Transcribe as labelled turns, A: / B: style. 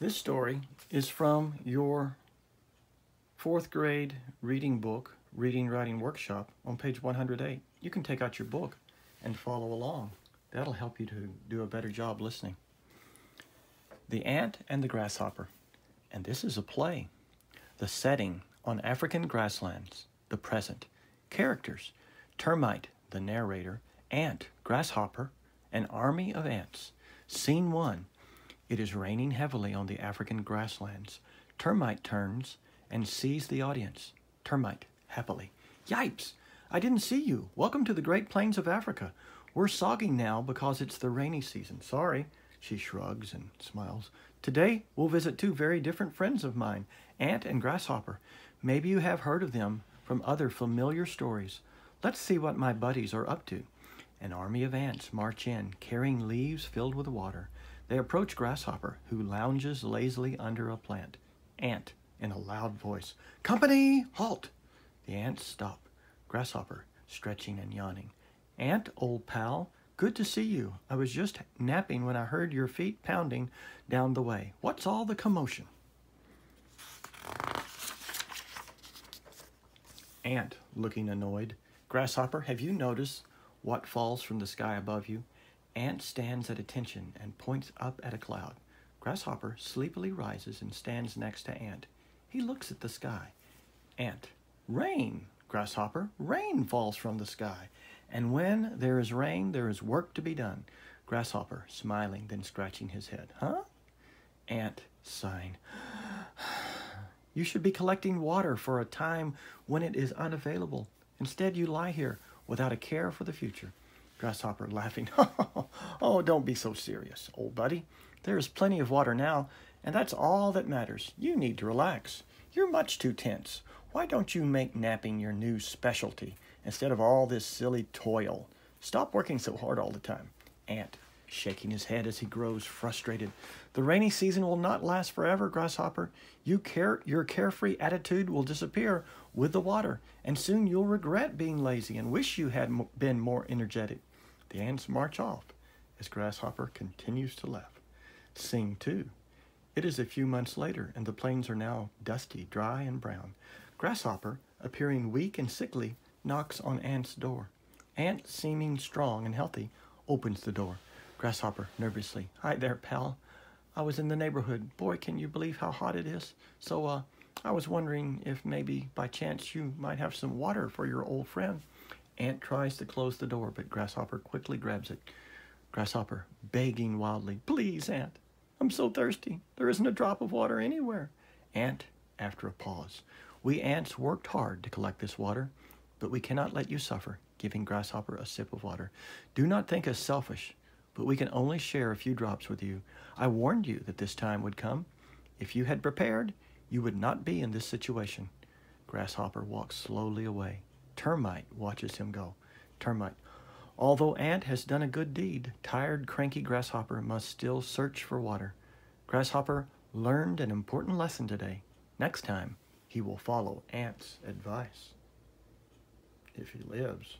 A: This story is from your fourth grade reading book, Reading Writing Workshop on page 108. You can take out your book and follow along. That'll help you to do a better job listening. The Ant and the Grasshopper. And this is a play. The setting on African grasslands. The present. Characters. Termite, the narrator. Ant, grasshopper. An army of ants. Scene 1. It is raining heavily on the African grasslands. Termite turns and sees the audience. Termite, happily. Yipes! I didn't see you. Welcome to the Great Plains of Africa. We're sogging now because it's the rainy season. Sorry. She shrugs and smiles. Today, we'll visit two very different friends of mine, Ant and Grasshopper. Maybe you have heard of them from other familiar stories. Let's see what my buddies are up to. An army of ants march in, carrying leaves filled with water. They approach Grasshopper, who lounges lazily under a plant. Ant, in a loud voice, "Company, halt!" The ants stop. Grasshopper, stretching and yawning. "Ant, old pal, good to see you. I was just napping when I heard your feet pounding down the way. What's all the commotion?" Ant, looking annoyed. "Grasshopper, have you noticed what falls from the sky above you?" Ant stands at attention and points up at a cloud. Grasshopper sleepily rises and stands next to Ant. He looks at the sky. Ant, "Rain, Grasshopper, rain falls from the sky. And when there is rain, there is work to be done." Grasshopper, smiling, then scratching his head. "Huh?" Ant, sighing. "You should be collecting water for a time when it is unavailable. Instead, you lie here without a care for the future." Grasshopper, laughing. "Oh, don't be so serious, old buddy. There is plenty of water now, and that's all that matters. You need to relax. You're much too tense. Why don't you make napping your new specialty instead of all this silly toil? Stop working so hard all the time." Ant, shaking his head as he grows frustrated. "The rainy season will not last forever, Grasshopper. Your carefree attitude will disappear with the water, and soon you'll regret being lazy and wish you had been more energetic." The ants march off as Grasshopper continues to laugh. Scene 2. It is a few months later, and the plains are now dusty, dry, and brown. Grasshopper, appearing weak and sickly, knocks on Ant's door. Ant, seeming strong and healthy, opens the door. Grasshopper, nervously, "Hi there, pal. I was in the neighborhood. Boy, can you believe how hot it is? So, I was wondering if maybe, by chance, you might have some water for your old friend." Ant tries to close the door, but Grasshopper quickly grabs it. Grasshopper, begging wildly, "Please, Ant. I'm so thirsty. There isn't a drop of water anywhere." Ant, after a pause, "We ants worked hard to collect this water, but we cannot let you suffer," giving Grasshopper a sip of water. "Do not think us selfish, but we can only share a few drops with you. I warned you that this time would come. If you had prepared, you would not be in this situation." Grasshopper walks slowly away. Termite watches him go. Termite, "Although Ant has done a good deed, tired, cranky Grasshopper must still search for water. Grasshopper learned an important lesson today. Next time, he will follow Ant's advice. If he lives.